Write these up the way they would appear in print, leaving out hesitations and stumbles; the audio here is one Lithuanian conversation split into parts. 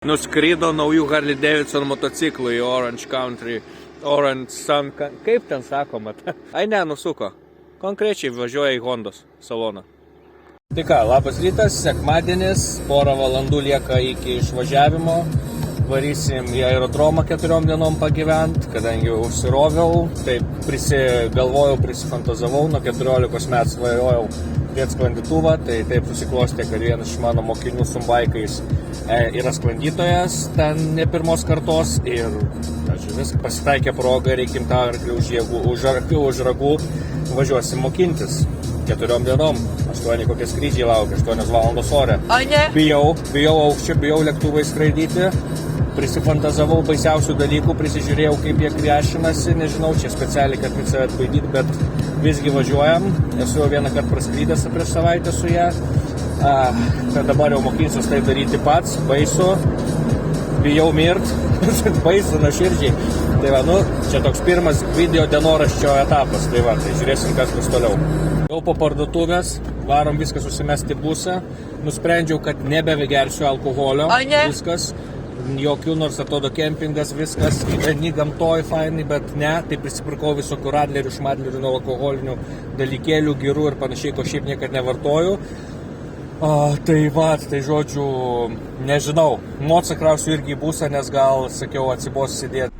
Nuskrido naujų Harley Davidson motociklų į Orange Sun, kaip ten sakoma? Ai ne, nusuko. Konkrečiai važiuoja į Hondos saloną. Tai ką, labas rytas, sekmadienis, porą valandų lieka iki išvažiavimo. Varysim į aerodromą 4 dienom pagyvent, kadangi užsiroviau, taip prisifantazavau, nuo 14 metų svajojau turėti sklandytuvą, tai taip susiklostė, kad vienas iš mano mokinių su baikais yra sklandytojas, ten ne pirmos kartos ir vis pasitaikė proga, reikim tą arklį už ragų, važiuosim mokintis 4 dienom, 8 kokie skrydžiai laukia, 8 valandos ore. Bijau aukščio, bijau lėktuvai skraidyti. Prisifantazavau baisiausių dalykų, prisižiūrėjau, kaip jie kriešinasi, nežinau, čia specialiai, kad save atbaidyti, bet visgi važiuojam. Esu jau vieną kartą praskrydęs prieš savaitę su ją. Kad dabar jau mokinsiuos tai daryti pats, baisu, bijau mirt, baisu nuoširdžiai. Tai va, čia toks pirmas video dienoraščio etapas, tai žiūrėsim, kas bus toliau. Jau po parduotuvės, varom viską susimesti busą, nusprendžiau, kad nebegersiu alkoholio, viskas. Jokių, nors atrodo kempingas, viskas, gyveni gamtoj fainai, bet ne, tai prisipirkau visokių radlerių, šmadlerių, nuo alkoholinių dalykėlių, girų ir panašiai, ko šiaip niekad nevartoju. Tai žodžiu, nežinau, mocą krausiu irgi į busą, nes gal, sakiau, atsibos sėdėti.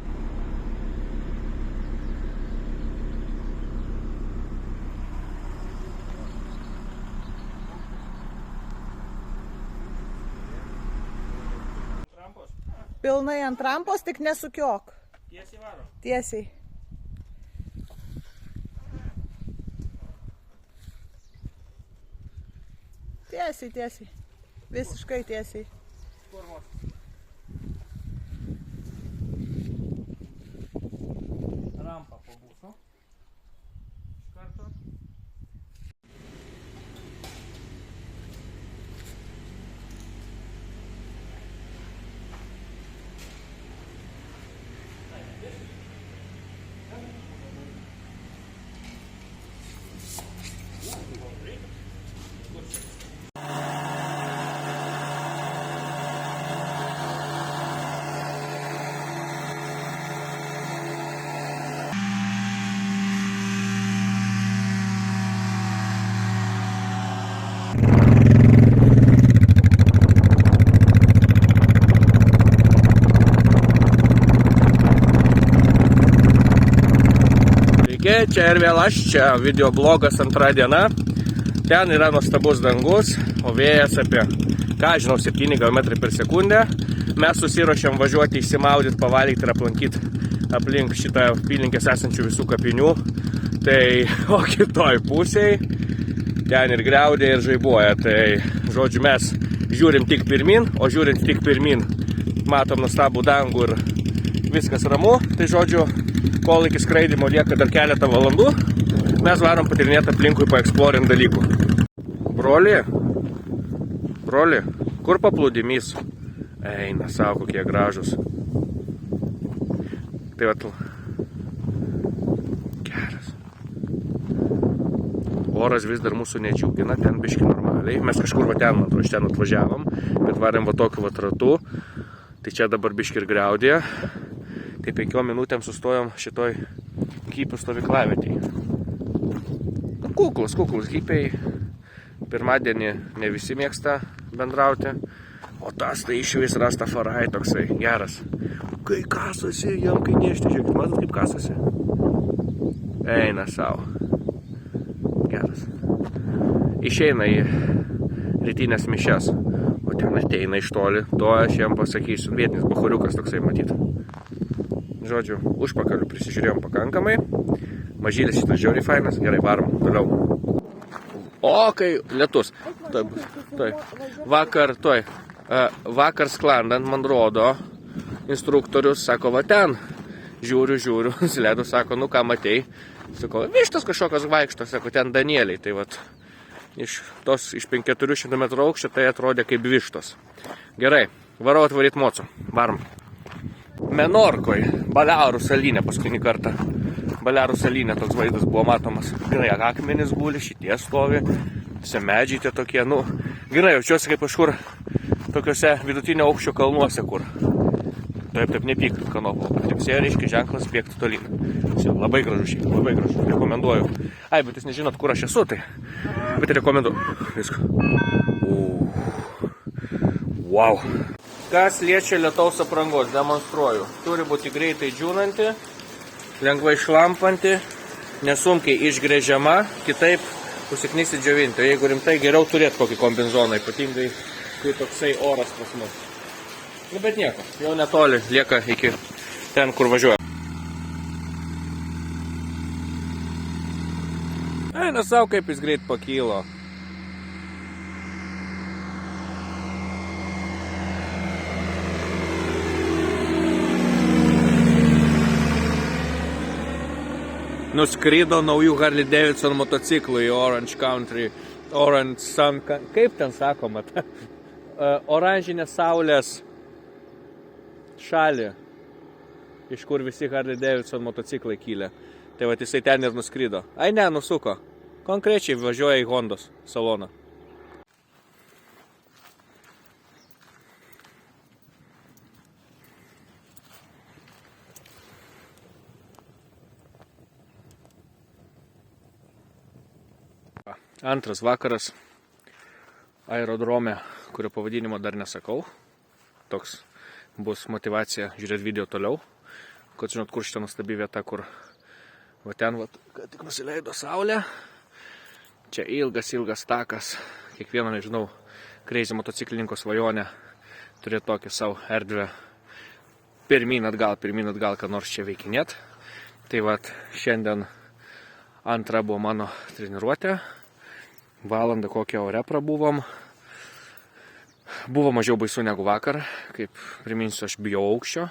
Pilnai ant rampos, tik nesukiok. Tiesiai varo. Tiesiai. Tiesiai. Visiškai tiesiai. Rampa po būsų. Iš karto. Čia ir vėl aš, čia videoblogas 2 diena. Ten yra nuostabus dangus, o vėjas apie, 7 km per sekundę. Mes susiruošėm važiuoti įsimaudyti, pavalgyti ir aplankyti aplink šitą apylinkės esančių visų kapinių. Tai, o kitoj pusėj, ten ir griaudė, ir žaibuoja. Tai, žodžiu, mes žiūrim tik pirmin, o žiūrint tik pirmin, matom nuostabų dangų ir viskas ramu. Tai, žodžiu, kol iki skraidimo lieka dar keletą valandų, mes varom patirinėti aplinkui paeksplorint dalykų. Broli, kur paplūdimys? Eina, savo, kokie gražus. Tai vat, geras. Oras vis dar mūsų nedžiugina, ten biški normaliai. Mes kažkur va ten, man atrodo, iš ten atvažiavom, bet varėm va tokiu va ratu. Tai čia dabar biški ir griaudė. Tai 5 minutėm sustojom šitoj hipių stovyklavietėj. Kuklus hipiai. Pirmadienį ne visi mėgsta bendrauti. O tas tai išvis Rastafari toksai geras. Kai kasasi, jam kai niešti, žiūrėkit, matot kaip kasasi. Eina savo. Geras. Išeina į rytinės mišias. O ten ateina iš toli. To aš jam pasakysiu. Vietinis bachuriukas toksai matyt. Žodžiu, užpakalių prisižiūrėjom pakankamai. Mažylis šitas žiauriai fainas. Gerai, varom toliau. O, kai lietus. Vakar sklandant, man rodo, instruktorius sako, va ten. Žiūriu, sledu, sako, nu ką matei. Sako, vištas kažkokios vaikšto, sako, ten Danieliai. Tai vat, iš 500 metrų aukščio tai atrodė kaip vištos. Gerai, varau atvaryt mocų. Varom. Menorkoj, Balearų salyne paskutinį kartą. Balearų salyne toks vaizdas buvo matomas. Gerai, akmenys guli, šitie stovi. Medžiai tie tokie, gerai, jaučiuosi kaip kažkur tokiuose vidutinio aukščio kalnuose, kur taip nepyk kanopą. Patipsėjo, reiškia ženklas bėgti tolyn. Labai gražu šiaip, labai gražu. Rekomenduoju. Ai, bet jūs nežinot, kur aš esu, tai. Bet rekomenduoju. Viską. Wow. Kas liečia lietaus aprangos, demonstruoju. Turi būti greitai džiūnanti, lengvai šlampanti, nesunkiai išgrėžiama, kitaip užsiknysi džiovinti. Jeigu rimtai, geriau turėti kokį kombinzoną, ypatingai, kai toksai oras pas mus. Nu, bet nieko, jau netoli lieka iki ten, kur važiuoja. Eina savo, kaip jis greit pakylo. Nuskrido naujų Harley Davidson motociklų į Orange Country, Orange Sun, kaip ten sakoma, oranžinės saulės šalį, iš kur visi Harley Davidson motociklai kylė. Tai va, jisai ten ir nuskrido. Ai ne, nusuko. Konkrečiai važiuoja į Hondos saloną. Antras vakaras aerodrome, kurio pavadinimo dar nesakau. Toks bus motivacija žiūrėti video toliau, kad žinot, kur šitą nuostabi vieta, kur va ten, va, kad tik nusileido saulė. Čia ilgas takas, kiekvieno, nežinau, crazy motociklininko svajonė turėti tokią savo erdvę pirmyn atgal, ką nors čia veikinėt. Tai va, šiandien antra buvo mano treniruotė, valandą kokią ore prabuvom. Buvo mažiau baisu negu vakar, kaip priminsiu, aš bijau aukščio,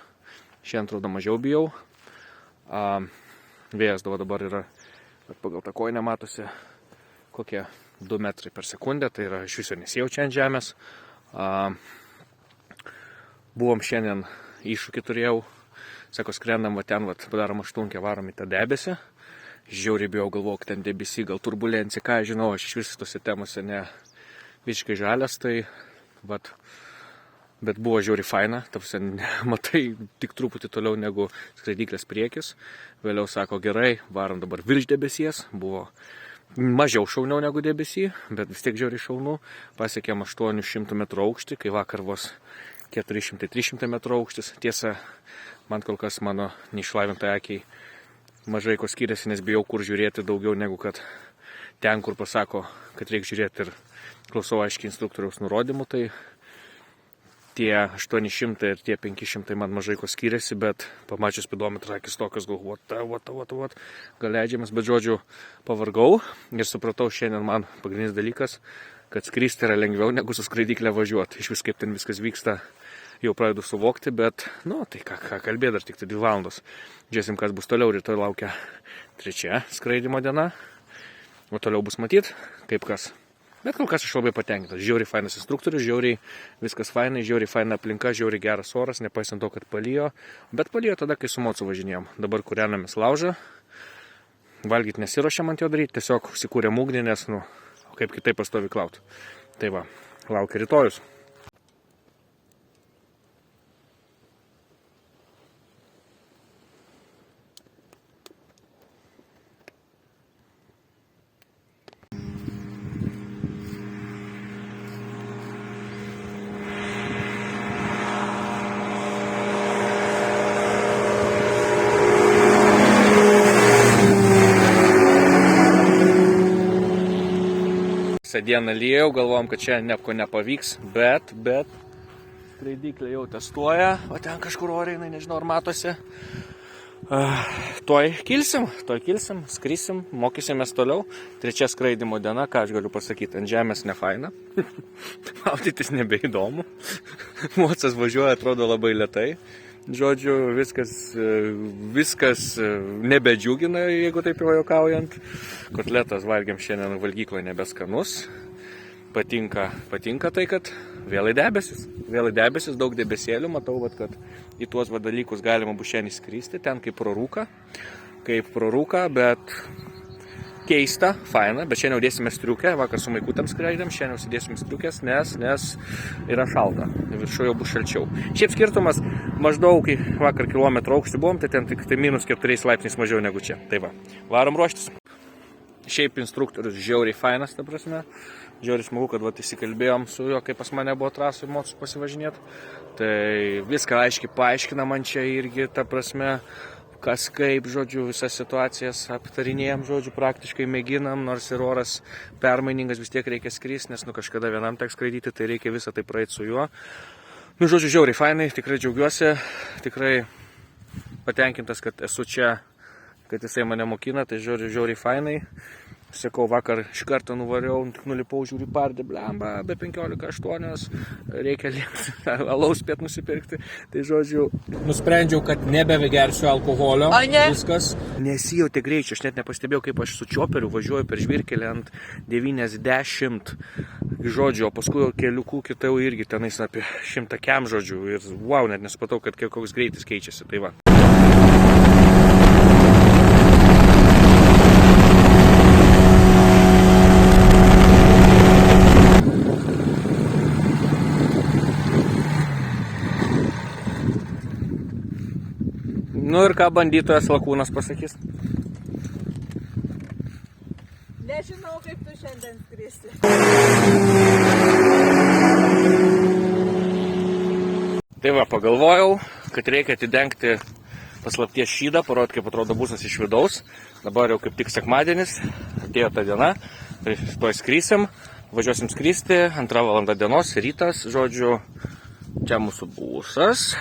šiandien atrodo mažiau bijau. Vėjas dabar yra, pagal tą kojinę matosi, kokie 2 metrai per sekundę, tai yra iš viso nesijaučia ant žemės. Buvom šiandien iššūkį turėjau, sako, skrendam va ten, va, padarom aštunkę, varom į tą debesį. Žiauriai bijau, galvojau, ten debesį, gal turbulencija, ką žinau, aš iš visų tose temose ne visiškai žalias, tai bet buvo žiauriai faina, matai tik truputį toliau negu skraidyklės priekis. Vėliau sako, gerai, varom dabar virš debesies, buvo mažiau šauniau negu debesį, bet vis tiek žiauriai šaunu. Pasiekėm 800 metrų aukštį, kai vakar vos 400-300 metrų aukštis. Tiesa, man kol kas mano neišlavintai akiai mažai ko skiriasi, nes bijau kur žiūrėti daugiau negu kad ten, kur pasako, kad reikia žiūrėti ir klausau aiškiai instruktoriaus nurodymų, tai tie 800 ir tie 500 man mažai ko skiriasi, bet pamačius spidometrą akis tokios galvoju, gal leidžiamas, bet žodžiu pavargau ir supratau šiandien man pagrindinis dalykas, kad skristi yra lengviau negu su skraidyklė važiuoti. Iš vis kaip ten viskas vyksta, jau pradedu suvokti, bet, tai ką kalbėt, dar tik 2 valandos. Žiūrėsim, kas bus toliau, rytoj laukia 3 skraidimo diena, o toliau bus matyt, kaip kas. Bet kol kas aš labai patenkintas. Žiauriai fainas instruktorius, žiauriai viskas fainai, žiauriai faina aplinka, žiauriai geras oras, nepaisant to, kad palijo. Bet palijo tada, kai su mocu važinėjom. Dabar kūrenamės laužą. Valgyti nesiruošiam ant jo daryti, tiesiog užsikūrėm ugnį, nes, kaip kitaip pastovi klaut. Tai va, laukia rytojus. Visą dieną liejau, galvojom, kad čia nieko nepavyks, bet skraidyklė jau testuoja, o ten kažkur oriai, nežinau, ar matosi. Tuoj kilsim, skrisim, mokysimės toliau. 3 skraidimo diena, ką aš galiu pasakyti, ant žemės nefaina. Maudytis nebeįdomu. Mocas važiuoja, atrodo labai lėtai. Žodžiu, viskas nebedžiugina, jeigu taip jau juokaujant. Kotletas valgiam šiandien valgykloje nebeskanus. Patinka tai, kad vėl į debesis, daug debesėlių. Matau, kad į tuos dalykus galima bus šiandien įskristi, ten kaip pro rūką, bet keista, faina, bet šiandien dėsime striukę, vakar su maikutėm skraidėm, šiandien užsidėsime striukės, nes yra šalta, viršuje jau bus šalčiau. Šiaip skirtumas maždaug vakar kilometrų aukštį buvom, tai ten tik minus 4 laipsniais mažiau negu čia. Tai va, varom ruoštis. Šiaip instruktorius žiauriai fainas, ta prasme. Žiauriai smagu, kad įsikalbėjom su juo, kai pas mane buvo trasų motociklu pasivažinėti. Tai viską aiškiai paaiškina man čia irgi, ta prasme, kas kaip, žodžiu, visas situacijas aptarinėjom, žodžiu, praktiškai mėginam, nors ir oras permainingas, vis tiek reikia skristi, nes kažkada vienam teks skraidyti, tai reikia visą tai praeiti su juo. Žodžiu, žiauriai fainai, tikrai džiaugiuosi, tikrai patenkintas, kad esu čia, kad jisai mane mokina, tai žiauriai fainai. Sakau, vakar iš karto nuvariau, tik nulipau, žiūriu pardį, blemba, be 15:8, reikia liepti, alaus spėt nusipirkti. Tai žodžiu, nusprendžiau, kad nebegersiu alkoholio, viskas. Nesijautė greičio, aš net nepastebėjau, kaip aš su čioperiu važiuoju per žvyrkelį ant 90, žodžiu, o paskui keliukų kitau irgi tenais apie 100 kem, žodžiu, ir wow, net nesupratau, kad koks greitis keičiasi, tai va. Nu ir ką bandytojas Lakūnas pasakys? Nežinau, kaip tu šiandien skrisi. Tai va, pagalvojau, kad reikia atidengti paslapties šydą, parodyti, kaip atrodo busas iš vidaus. Dabar jau kaip tik sekmadienis, atėjo ta diena, tai tuoj skrysim, važiuosim skristi, 2 valanda dienos, rytas, žodžiu, čia mūsų busas.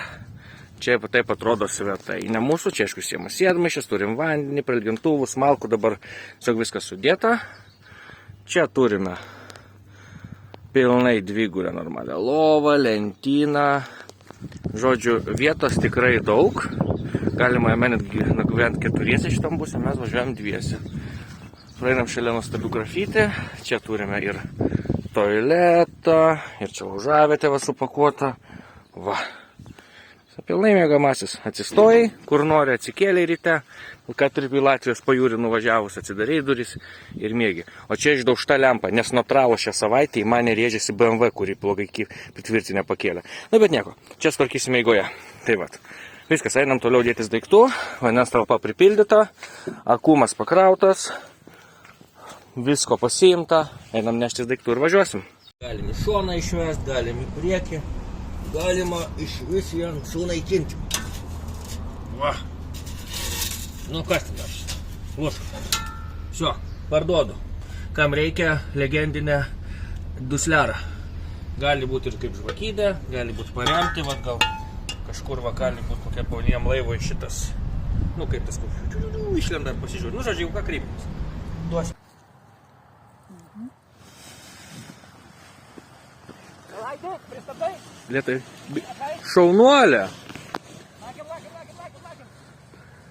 Čia taip atrodo svetainė mūsų, čia aišku siemas sėdmaišės, turim vandenį, prailgintuvus, malkų, dabar tiesiog viskas sudėta. Čia turime pilnai dvigulę normalią lovą, lentyną, žodžiu, vietos tikrai daug. Galima jame netgi gyventi 4 šitam busė, mes važiuojam 2. Praeinam šalia nuostabių grafitį, čia turime ir tualetą, ir čia laužavietė va supakuota. Va. Pilnai mėgamasis. Atsistojai, kur nori, atsikėlė ryte, kad ir į Latvijos pajūrį nuvažiavus, atsidarei duris ir mėgi. O čia išdaužta lempa, nes nuo travo šią savaitę į mane rėžėsi BMW, kurį blogai pritvirtinę pakėlė. Na bet nieko, čia sparkysime eigoje. Tai vat. Viskas, einam toliau dėtis daiktų, vandens talpa pripildyta, akumas pakrautas, visko pasiimta, einam neštis daiktų ir važiuosim. Galim į šoną išvest, galim į priekį. Galima iš vis vien sunaikinti. Va. Nu kas ten aš? Luška. Все, parduodu. Kam reikia legendinę duslerą. Gali būti ir kaip žvakydė, gali būti paremti, va gal kažkur va gali būti kokia pavadiniam laivoj šitas. Nu kaip tas išlenda ir pasižiūrė. Nu žodžiu, ką kryptis. Duosiu. Pristatai. Lietai. Šaunuolė. Lakim.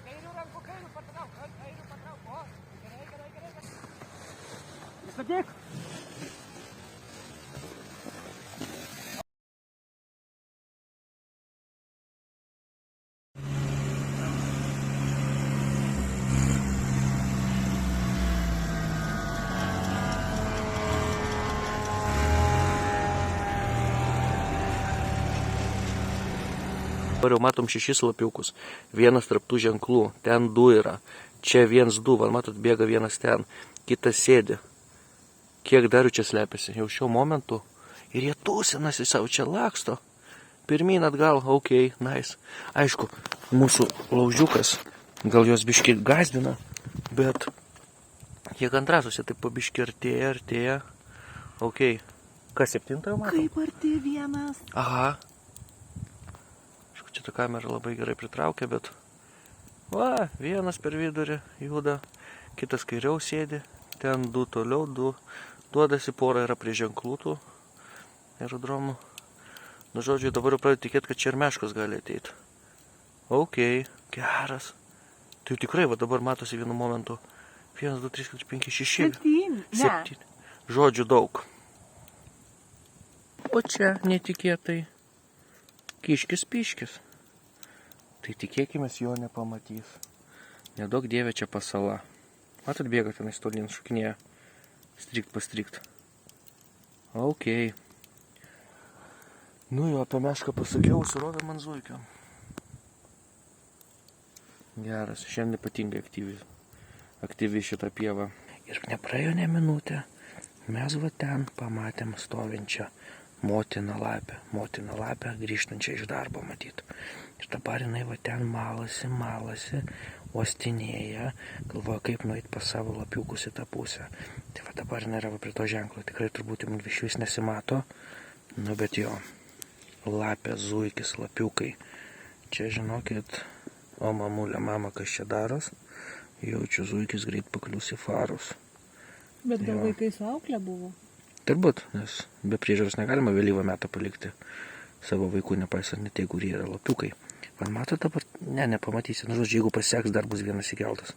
Kairių rankų, patrauk. O, gerai. Pristatyk. Dabar jau matom 6 lapiukus, vienas tarp tų ženklų, ten 2 yra, čia 1, 2, va, matot, bėga vienas ten, kitas sėdi. Kiek dar jų čia slepiasi, jau šiuo momentu, ir jie tūsinasi savo, čia laksto, pirmyn atgal, ok, nice. Aišku, mūsų laužiukas, gal jos biški gazdina, bet jie gandrasusi, taip pabiški artėja, ok, kas 7 jau matom? Kaip arti vienas? Aha. Čia ta kamera labai gerai pritraukia, bet va, vienas per vidurį juda, kitas kairiau sėdi, ten 2 toliau, 2 duodasi, pora yra prie ženklų tų aerodromų. Nu, žodžiu, dabar jau pradėjau tikėti, kad čia ir meškos gali ateiti. Ok, geras. Tai jau tikrai, va dabar matosi vienu momentu. 1, 2, 3, 4, 5, 6. 7. Žodžiu, daug. O čia netikėtai. Kiškis piškis. Tai tikėkime, jo nepamatys. Nedaug dievė čia pasala. Matot, bėga tenais tolyn, šokinėja. Strikt pastrikt. Ok. Nu jo, apie mešką pasakiau, surovė man zuikio. Geras, šiandien ypatingai aktyvi šitą pievą. Ir nepraėjo ne minutę. Mes va ten pamatėm stovinčią motiną lapę. Motiną lapę grįžtančią iš darbo matyt. Ir dabar jinai va ten malasi, uostinėja, galvoja kaip nueit pas savo lapiukus į tą pusę. Tai va dabar jinai yra prie to ženklo. Tikrai turbūt jums iš vis nesimato. Nu bet jo. Lapė, zuikis, lapiukai. Čia žinokit, o mamulė, mama, kas čia daros? Jaučiu, zuikis greit paklius į farus. Bet gal vaikai su auklė buvo? Turbūt, nes be priežiūros negalima vėlyvą metą palikti savo vaikų, nepaisant net jeigu jie yra lapiukai. Man mato dabar, nepamatysi. Nu, žodžiu, jeigu paseks, dar bus vienas įkeltas.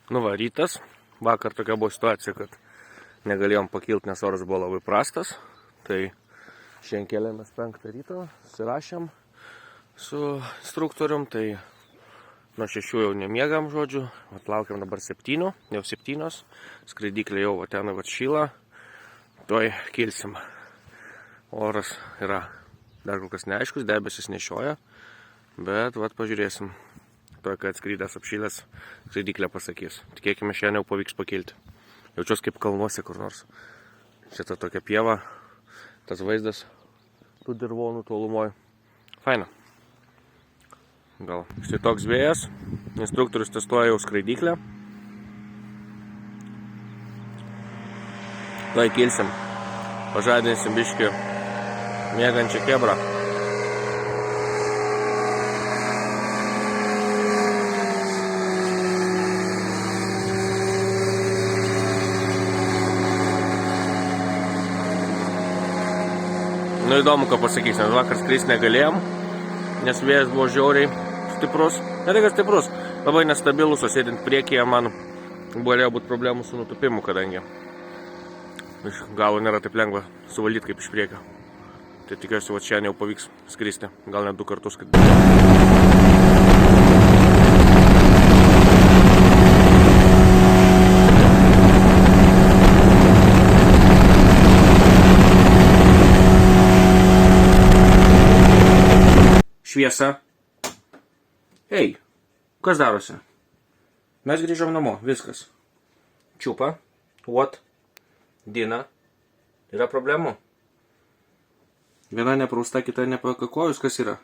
Nu va, rytas. Vakar tokia buvo situacija, kad negalėjom pakilti, nes oras buvo labai prastas. Tai šiandien kėlėmės 5 ryto, susirašėm su instruktorium, tai nuo 6 jau nemiegam, žodžiu. Laukiam dabar 7, jau 7. Skraidyklė jau ten šyla. Tuoj kilsim. Oras yra dar kol kas neaiškus, debesis nešioja. Bet pažiūrėsim. Tuoj, kad skrydęs apšylęs, skraidyklė pasakys. Tikėkime, šiandien jau pavyks pakilti. Jaučiuos kaip kalnuose kur nors. Šitą tokia pieva, tas vaizdas, tų dirvonų tolumoj. Faina. Gal štai toks vėjas. Instruktorius testuoja jau skraidyklę. Tuoj kilsim. Pažadinsim biškį miegančią kebrą. Nu įdomu, ką pasakys, nes vakar skristi negalėjom, nes vėjas buvo žiauriai stiprus. Ne tai, kad stiprus, labai nestabilus, o sėdint priekyje man galėjo būti problemų su nutupimu, kadangi iš galo nėra taip lengva suvaldyti kaip iš priekio. Tai tikiuosi, šiandien jau pavyks skristi, gal net 2 kartus. Šviesa. Ei, kas darosi? Mes grįžom namo, viskas. Čiupa, what, Dina. Yra problemų? Viena neprausta, kita nepakakojus, kas yra?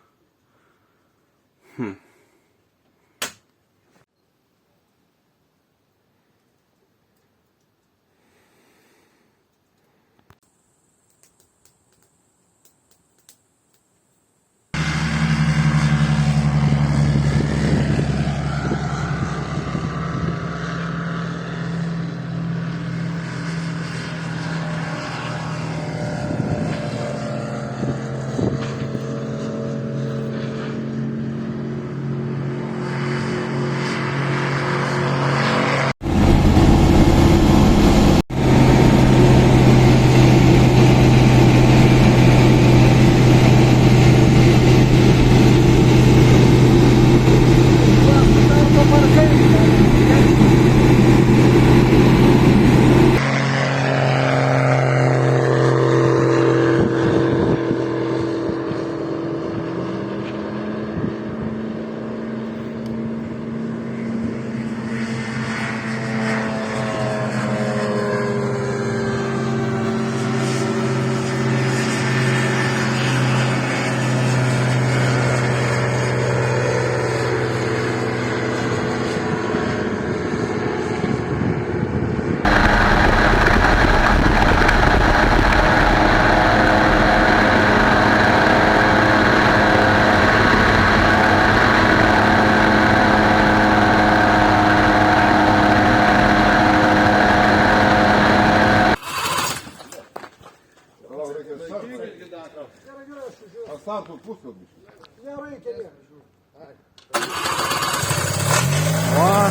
Сам тут пусто. Я выкину. О!